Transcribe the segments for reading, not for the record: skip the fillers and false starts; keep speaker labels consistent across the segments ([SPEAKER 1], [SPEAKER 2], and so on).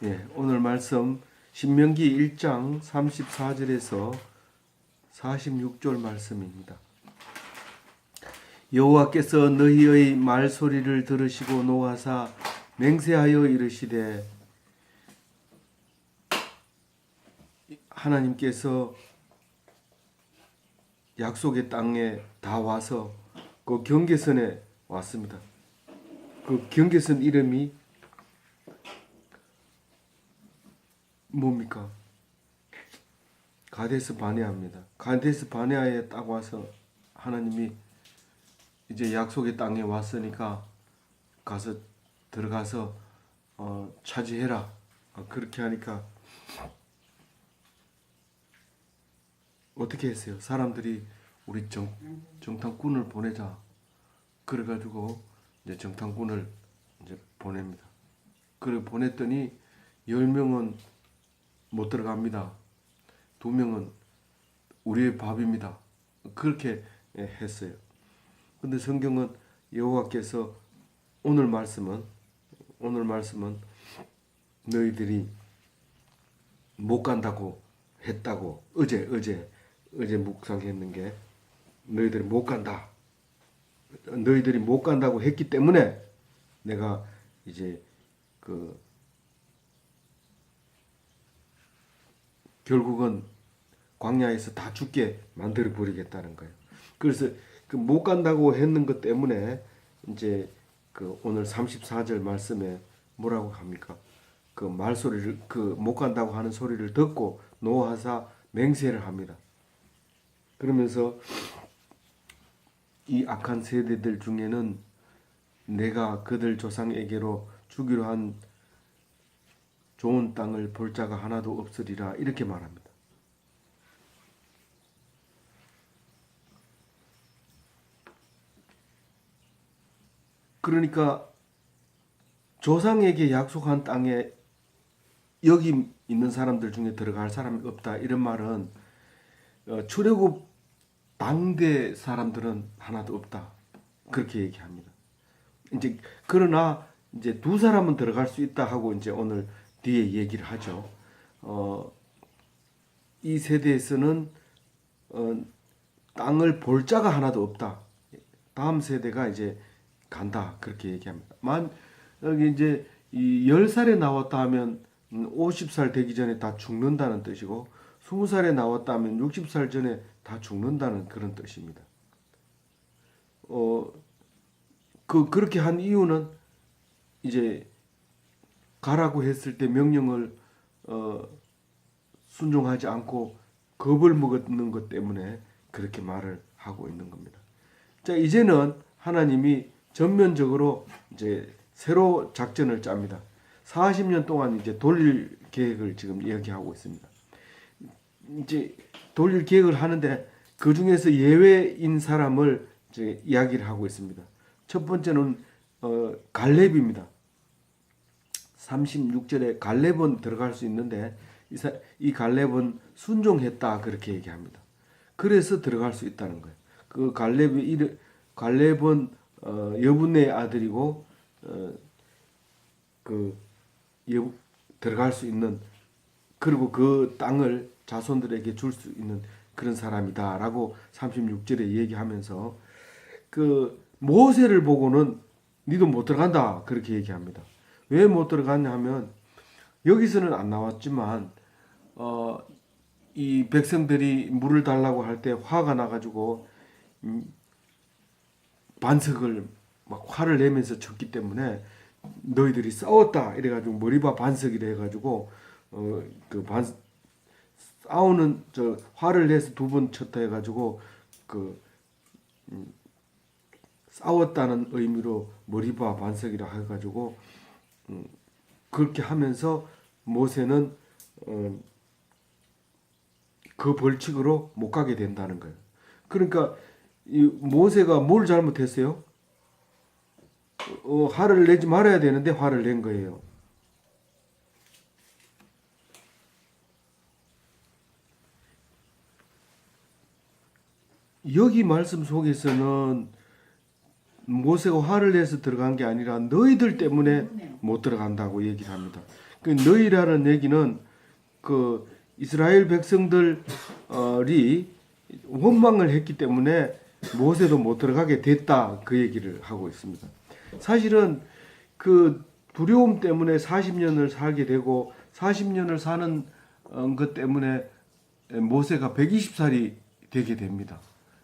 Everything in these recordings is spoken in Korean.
[SPEAKER 1] 예, 오늘 말씀 신명기 1장 34절에서 46절 말씀입니다. 여호와께서 너희의 말소리를 들으시고 노하사 맹세하여 이르시되, 하나님께서 약속의 땅에 다 와서 그 경계선에 왔습니다. 그 경계선 이름이 뭡니까? 가데스 바네아입니다. 가데스 바네아에 딱 와서 하나님이 이제 약속의 땅에 왔으니까 가서 들어가서 차지해라. 그렇게 하니까 어떻게 했어요? 사람들이 우리 정탐꾼을 보내자. 그래가지고 이제 정탐꾼을 이제 보냅니다. 그래 보냈더니 10명은 못 들어갑니다. 2명은 우리의 밥입니다. 그렇게 했어요. 근데 성경은 여호와께서 오늘 말씀은 너희들이 못 간다고 했다고 어제 묵상했는 게, 너희들이 못 간다. 너희들이 못 간다고 했기 때문에 내가 이제 결국은 광야에서 다 죽게 만들어 버리겠다는 거예요. 그래서 그 못 간다고 했는 것 때문에 이제 오늘 34절 말씀에 뭐라고 합니까? 그 말소리를, 그 못 간다고 하는 소리를 듣고 노하사 맹세를 합니다. 그러면서 이 악한 세대들 중에는 내가 그들 조상에게로 주기로 한 좋은 땅을 볼 자가 하나도 없으리라, 이렇게 말합니다. 그러니까 조상에게 약속한 땅에 여기 있는 사람들 중에 들어갈 사람이 없다, 이런 말은 출애굽 당대 사람들은 하나도 없다, 그렇게 얘기합니다. 이제 그러나 이제 2사람은 들어갈 수 있다 하고 이제 오늘 뒤에 얘기를 하죠. 이 세대에서는 땅을 볼 자가 하나도 없다. 다음 세대가 이제 간다, 그렇게 얘기합니다. 여기 이제 이 10살에 나왔다 하면 50살 되기 전에 다 죽는다는 뜻이고, 20살에 나왔다 하면 60살 전에 다 죽는다는 그런 뜻입니다. 그렇게 한 이유는 이제 가라고 했을 때 명령을 순종하지 않고 겁을 먹는 것 때문에 그렇게 말을 하고 있는 겁니다. 자, 이제는 하나님이 전면적으로 이제 새로 작전을 짭니다. 40년 동안 이제 돌릴 계획을 지금 이야기하고 있습니다. 이제 돌릴 계획을 하는데 그 중에서 예외인 사람을 이제 이야기를 하고 있습니다. 첫 번째는 갈렙입니다. 36절에 갈렙은 들어갈 수 있는데 이 갈렙은 순종했다, 그렇게 얘기합니다. 그래서 들어갈 수 있다는 거예요. 그 갈렙은 여분의 아들이고 들어갈 수 있는, 그리고 그 땅을 자손들에게 줄 수 있는 그런 사람이다라고 36절에 얘기하면서 그 모세를 보고는 니도 못 들어간다, 그렇게 얘기합니다. 왜 못 들어갔냐 하면 여기서는 안 나왔지만 이 백성들이 물을 달라고 할 때 화가 나가지고 반석을 막 화를 내면서 쳤기 때문에 너희들이 싸웠다 이래가지고 머리봐 반석이라 해가지고 싸우는 화를 내서 2번 쳤다 해가지고 싸웠다는 의미로 머리봐 반석이라 해가지고 그렇게 하면서 모세는 그 벌칙으로 못 가게 된다는 거예요. 그러니까 이 모세가 뭘 잘못했어요? 화를 내지 말아야 되는데 화를 낸 거예요. 여기 말씀 속에서는 모세가 화를 내서 들어간 게 아니라 너희들 때문에 못 들어간다고 얘기를 합니다. 그 너희라는 얘기는 그 이스라엘 백성들이 원망을 했기 때문에 모세도 못 들어가게 됐다, 그 얘기를 하고 있습니다. 사실은 그 두려움 때문에 40년을 살게 되고 40년을 사는 것 때문에 모세가 120살이 되게 됩니다.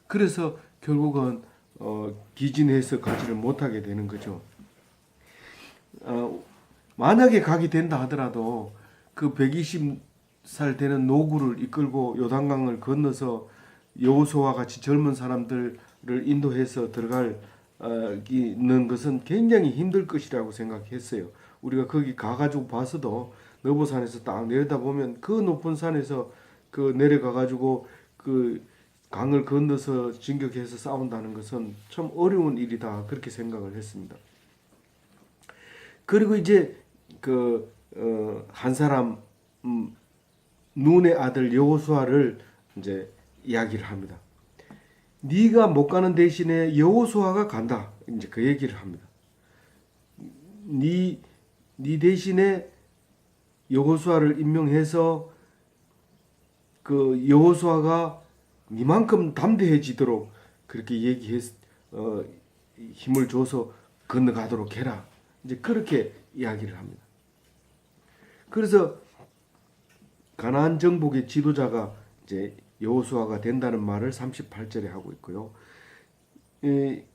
[SPEAKER 1] 그래서 결국은 기진해서 가지를 못하게 되는 거죠. 만약에 가게 된다 하더라도 그 120살 되는 노구를 이끌고 요단강을 건너서 여호수아와 같이 젊은 사람들을 인도해서 들어갈 있는 것은 굉장히 힘들 것이라고 생각했어요. 우리가 거기 가가지고 봐서도 너보산에서 딱 내려다보면 그 높은 산에서 그 내려가가지고 그 강을 건너서 진격해서 싸운다는 것은 참 어려운 일이다, 그렇게 생각을 했습니다. 그리고 이제 그 한 사람 눈의 아들 여호수아를 이제 이야기를 합니다. 네가 못 가는 대신에 여호수아가 간다, 이제 그 얘기를 합니다. 네 대신에 여호수아를 임명해서 그 여호수아가 니만큼 담대해지도록 그렇게 힘을 줘서 건너가도록 해라, 이제 그렇게 이야기를 합니다. 그래서 가나안 정복의 지도자가 이제 여호수아가 된다는 말을 38절에 하고 있고요.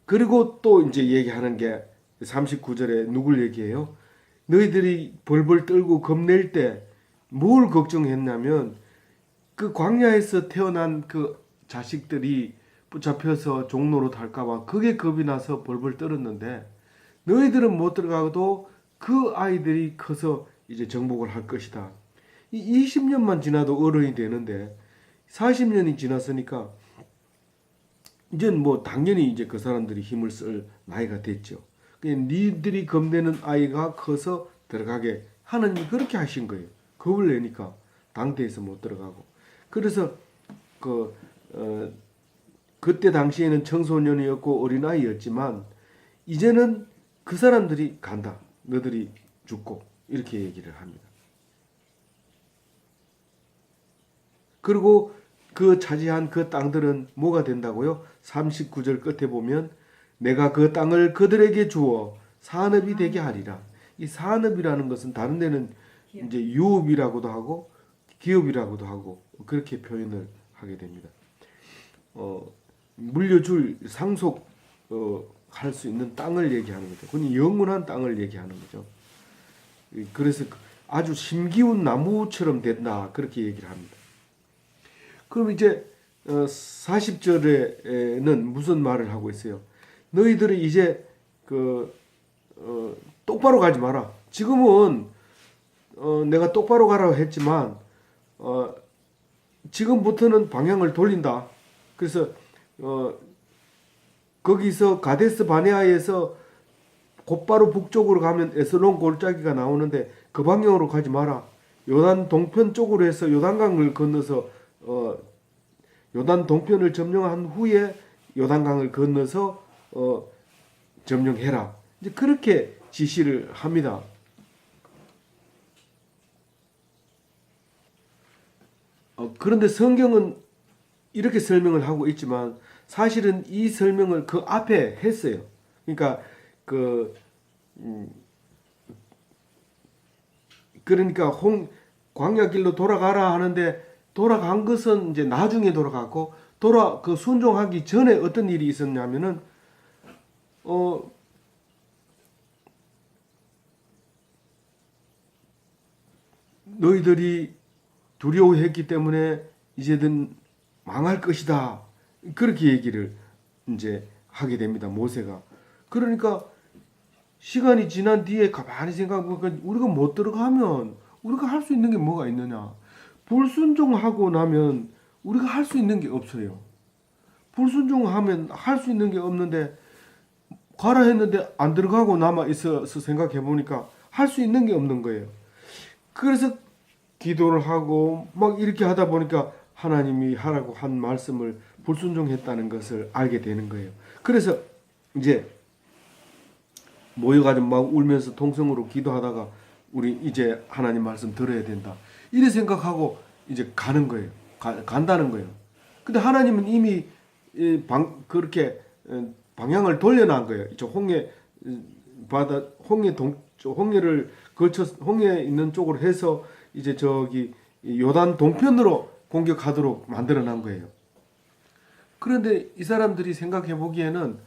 [SPEAKER 1] 그리고 또 이제 얘기하는 게 39절에 누굴 얘기해요? 너희들이 벌벌 떨고 겁낼 때 뭘 걱정했냐면 그 광야에서 태어난 그 자식들이 붙잡혀서 종로로 탈까봐 그게 겁이 나서 벌벌 떨었는데, 너희들은 못 들어가도 그 아이들이 커서 이제 정복을 할 것이다. 이 20년만 지나도 어른이 되는데 40년이 지났으니까 이제는 뭐 당연히 이제 그 사람들이 힘을 쓸 나이가 됐죠. 니들이 겁내는 아이가 커서 들어가게 하나님이 그렇게 하신 거예요. 겁을 내니까 당대에서 못 들어가고. 그래서 그때 당시에는 청소년이었고 어린아이였지만 이제는 그 사람들이 간다, 너들이 죽고, 이렇게 얘기를 합니다. 그리고 그 차지한 그 땅들은 뭐가 된다고요? 39절 끝에 보면 내가 그 땅을 그들에게 주어 산업이 되게 하리라. 이 산업이라는 것은 다른 데는 이제 유업이라고도 하고 기업이라고도 하고 그렇게 표현을 하게 됩니다. 물려줄 상속 할 수 있는 땅을 얘기하는 거죠. 그건 영원한 땅을 얘기하는 거죠. 그래서 아주 심기운 나무처럼 된다, 그렇게 얘기를 합니다. 그럼 이제 40절에는 무슨 말을 하고 있어요? 너희들이 이제 똑바로 가지 마라. 지금은 내가 똑바로 가라고 했지만 지금부터는 방향을 돌린다. 그래서 거기서 가데스 바네아에서 곧바로 북쪽으로 가면 에스론 골짜기가 나오는데 그 방향으로 가지 마라. 요단 동편 쪽으로 해서 요단강을 건너서 요단 동편을 점령한 후에 요단강을 건너서 점령해라. 이제 그렇게 지시를 합니다. 그런데 성경은 이렇게 설명을 하고 있지만 사실은 이 설명을 그 앞에 했어요. 그러니까 그러니까 광야 길로 돌아가라 하는데 돌아간 것은 이제 나중에 돌아가고 순종하기 전에 어떤 일이 있었냐면은 너희들이 두려워했기 때문에 이제는 망할 것이다, 그렇게 얘기를 이제 하게 됩니다, 모세가. 그러니까 시간이 지난 뒤에 가만히 생각해보니까 우리가 못 들어가면 우리가 할 수 있는 게 뭐가 있느냐. 불순종하고 나면 우리가 할 수 있는 게 없어요. 불순종하면 할 수 있는 게 없는데 가라 했는데 안 들어가고 남아 있어서 생각해 보니까 할 수 있는 게 없는 거예요. 그래서 기도를 하고 막 이렇게 하다 보니까 하나님이 하라고 한 말씀을 불순종했다는 것을 알게 되는 거예요. 그래서 이제 모여가지고 막 울면서 통성으로 기도하다가 우리 이제 하나님 말씀 들어야 된다. 이래 생각하고 이제 가는 거예요. 간다는 거예요. 근데 하나님은 이미 그렇게 방향을 돌려놓은 거예요. 저 홍해 바다 홍해를 거쳐 홍해 있는 쪽으로 해서 이제 저기 요단 동편으로 공격하도록 만들어 놓은 거예요. 그런데 이 사람들이 생각해 보기에는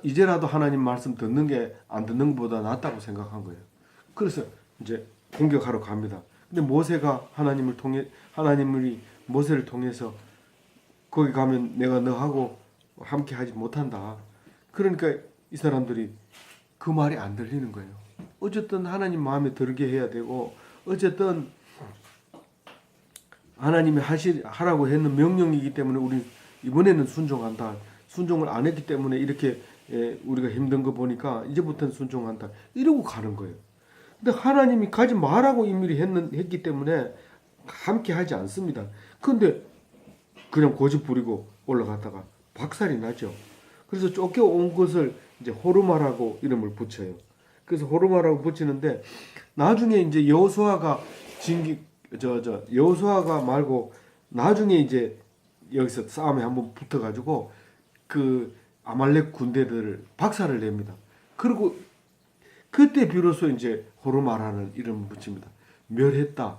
[SPEAKER 1] 이제라도 하나님 말씀 듣는 게 안 듣는 것보다 낫다고 생각한 거예요. 그래서 이제 공격하러 갑니다. 근데 모세가 하나님이 모세를 통해서 거기 가면 내가 너하고 함께 하지 못한다. 그러니까 이 사람들이 그 말이 안 들리는 거예요. 어쨌든 하나님 마음에 들게 해야 되고, 어쨌든 하나님이 하라고 했는 명령이기 때문에 우리 이번에는 순종한다. 순종을 안 했기 때문에 이렇게 우리가 힘든 거 보니까 이제부터는 순종한다. 이러고 가는 거예요. 근데 하나님이 가지 말라고 인밀히 했기 때문에 함께 하지 않습니다. 근데 그냥 고집 부리고 올라갔다가 박살이 나죠. 그래서 쫓겨온 것을 이제 호르마라고 이름을 붙여요. 그래서 호르마라고 붙이는데 나중에 이제 여호수아가 여호수아가 말고 나중에 이제 여기서 싸움에 한번 붙어가지고 그 아말렉 군대들을 박살을 냅니다. 그리고 그때 비로소 이제 호르마라는 이름을 붙입니다. 멸했다.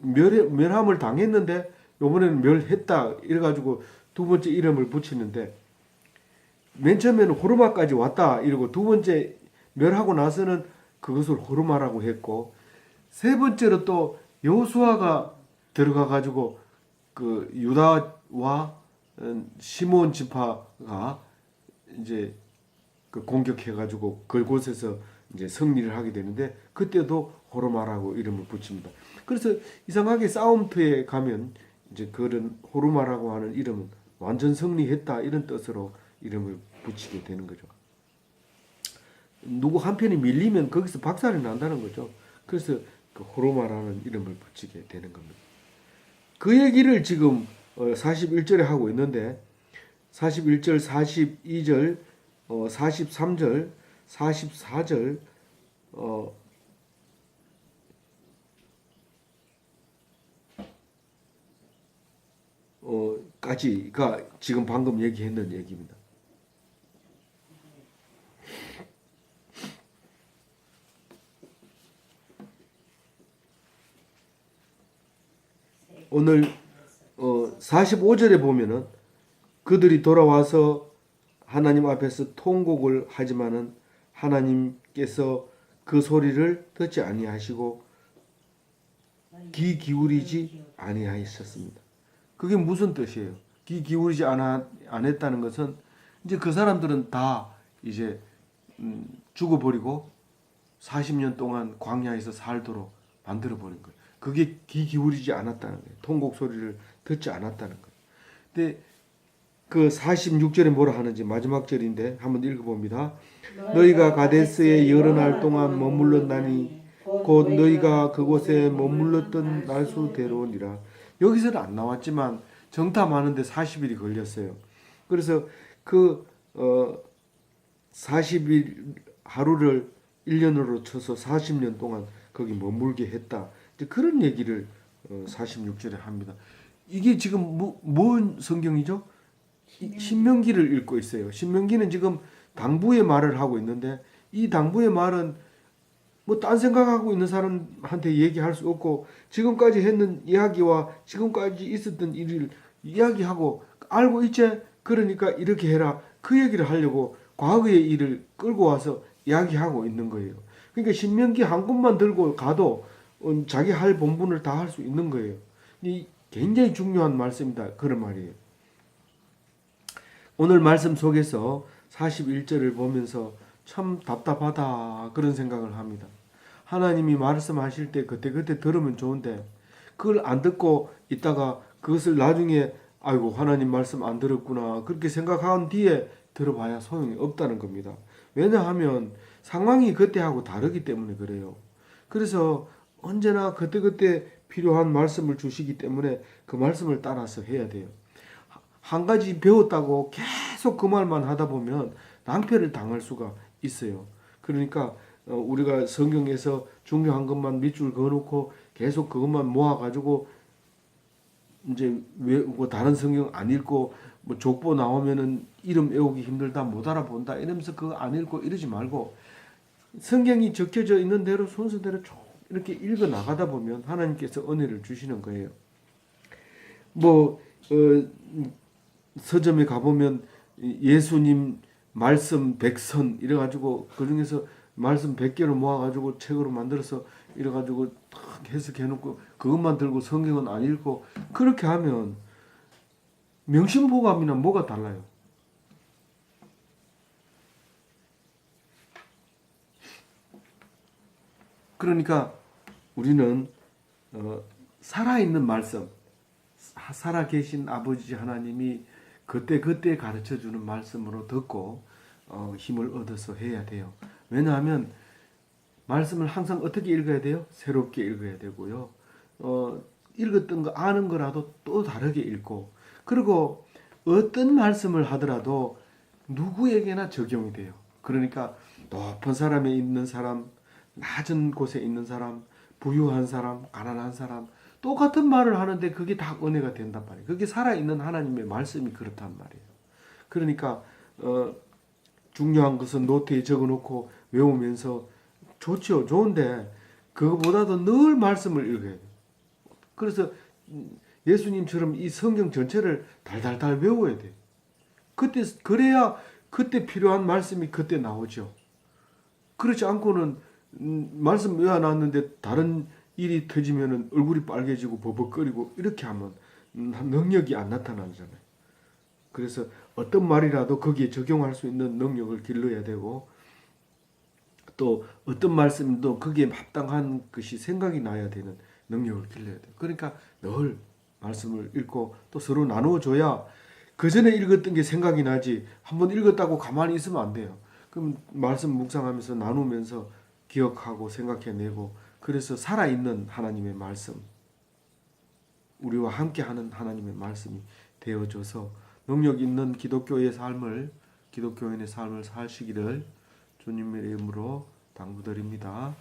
[SPEAKER 1] 멸함을 당했는데 이번에는 멸했다. 이래가지고 두 번째 이름을 붙이는데 맨 처음에는 호르마까지 왔다. 이러고 두 번째 멸하고 나서는 그것을 호르마라고 했고 세 번째로 또 여호수아가 들어가가지고 그 유다와 시몬 지파가 이제 그 공격해가지고 그곳에서 이제 승리를 하게 되는데 그때도 호르마라고 이름을 붙입니다. 그래서 이상하게 싸움터에 가면 이제 그런 호르마라고 하는 이름은 완전 승리했다 이런 뜻으로 이름을 붙이게 되는 거죠. 누구 한 편이 밀리면 거기서 박살이 난다는 거죠. 그래서 그 호르마라는 이름을 붙이게 되는 겁니다. 그 얘기를 지금 41절에 하고 있는데 41절, 42절, 43절, 44절 까지가 지금 방금 얘기했는 얘기입니다. 오늘 45절에 보면은 그들이 돌아와서 하나님 앞에서 통곡을 하지만은 하나님께서 그 소리를 듣지 아니하시고 귀 기울이지 아니하셨습니다. 그게 무슨 뜻이에요? 귀 기울이지 안 했다는 것은 이제 그 사람들은 다 이제 죽어버리고 40년 동안 광야에서 살도록 만들어버린 거예요. 그게 귀 기울이지 않았다는 거예요. 통곡 소리를 듣지 않았다는 거예요. 근데 그 46절에 뭐라 하는지 마지막 절인데 한번 읽어봅니다. 너희가 가데스에 여러 날 동안 머물렀나니 곧 너희가 그곳에 머물렀던 날수대로니라. 여기서는 안 나왔지만 정탐하는데 40일이 걸렸어요. 그래서 그 40일 하루를 1년으로 쳐서 40년 동안 거기 머물게 했다. 그런 얘기를 46절에 합니다. 이게 지금 뭔 성경이죠? 신명기를 읽고 있어요. 신명기는 지금 당부의 말을 하고 있는데 이 당부의 말은 뭐 딴 생각하고 있는 사람한테 얘기할 수 없고 지금까지 했는 이야기와 지금까지 있었던 일을 이야기하고 알고 있지? 그러니까 이렇게 해라. 그 얘기를 하려고 과거의 일을 끌고 와서 이야기하고 있는 거예요. 그러니까 신명기 한 권만 들고 가도 자기 할 본분을 다 할 수 있는 거예요. 이 굉장히 중요한 말씀이다. 그런 말이에요. 오늘 말씀 속에서 41절을 보면서 참 답답하다 그런 생각을 합니다. 하나님이 말씀하실 때 그때그때 들으면 좋은데 그걸 안 듣고 있다가 그것을 나중에 아이고 하나님 말씀 안 들었구나 그렇게 생각한 뒤에 들어봐야 소용이 없다는 겁니다. 왜냐하면 상황이 그때하고 다르기 때문에 그래요. 그래서 언제나 그때그때 필요한 말씀을 주시기 때문에 그 말씀을 따라서 해야 돼요. 한 가지 배웠다고 계속 그 말만 하다 보면 낭패를 당할 수가 있어요. 그러니까 우리가 성경에서 중요한 것만 밑줄 그어놓고 계속 그것만 모아가지고 이제 외우고 다른 성경 안 읽고 뭐 족보 나오면은 이름 외우기 힘들다 못 알아본다 이러면서 그거 안 읽고 이러지 말고 성경이 적혀져 있는 대로 순서대로 쭉 이렇게 읽어 나가다 보면 하나님께서 은혜를 주시는 거예요. 뭐 서점에 가보면 예수님 말씀 백선 이래가지고 그 중에서 말씀 100개를 모아가지고 책으로 만들어서 이래가지고 탁 해석해놓고 그것만 들고 성경은 안 읽고 그렇게 하면 명심보감이나 뭐가 달라요? 그러니까 우리는 살아있는 말씀, 살아계신 아버지 하나님이 그때 가르쳐주는 말씀으로 듣고 힘을 얻어서 해야 돼요. 왜냐하면 말씀을 항상 어떻게 읽어야 돼요? 새롭게 읽어야 되고요. 읽었던 거 아는 거라도 또 다르게 읽고 그리고 어떤 말씀을 하더라도 누구에게나 적용이 돼요. 그러니까 높은 사람에 있는 사람, 낮은 곳에 있는 사람, 부유한 사람, 가난한 사람 똑같은 말을 하는데 그게 다 은혜가 된단 말이에요. 그게 살아있는 하나님의 말씀이 그렇단 말이에요. 그러니까 중요한 것은 노트에 적어놓고 외우면서 좋죠. 좋은데 그거보다도 늘 말씀을 읽어야 돼요. 그래서 예수님처럼 이 성경 전체를 달달달 외워야 돼요. 그래야 그때 필요한 말씀이 그때 나오죠. 그렇지 않고는 말씀 외워놨는데 다른 일이 터지면은 얼굴이 빨개지고 버벅거리고 이렇게 하면 능력이 안 나타나잖아요. 그래서 어떤 말이라도 거기에 적용할 수 있는 능력을 길러야 되고 또 어떤 말씀도 거기에 합당한 것이 생각이 나야 되는 능력을 길러야 돼요. 그러니까 늘 말씀을 읽고 또 서로 나누어줘야 그 전에 읽었던 게 생각이 나지 한번 읽었다고 가만히 있으면 안 돼요. 그럼 말씀 묵상하면서 나누면서 기억하고 생각해내고 그래서 살아있는 하나님의 말씀 우리와 함께하는 하나님의 말씀이 되어줘서 능력 있는 기독교인의 삶을 사시기를 주님의 이름으로 당부드립니다.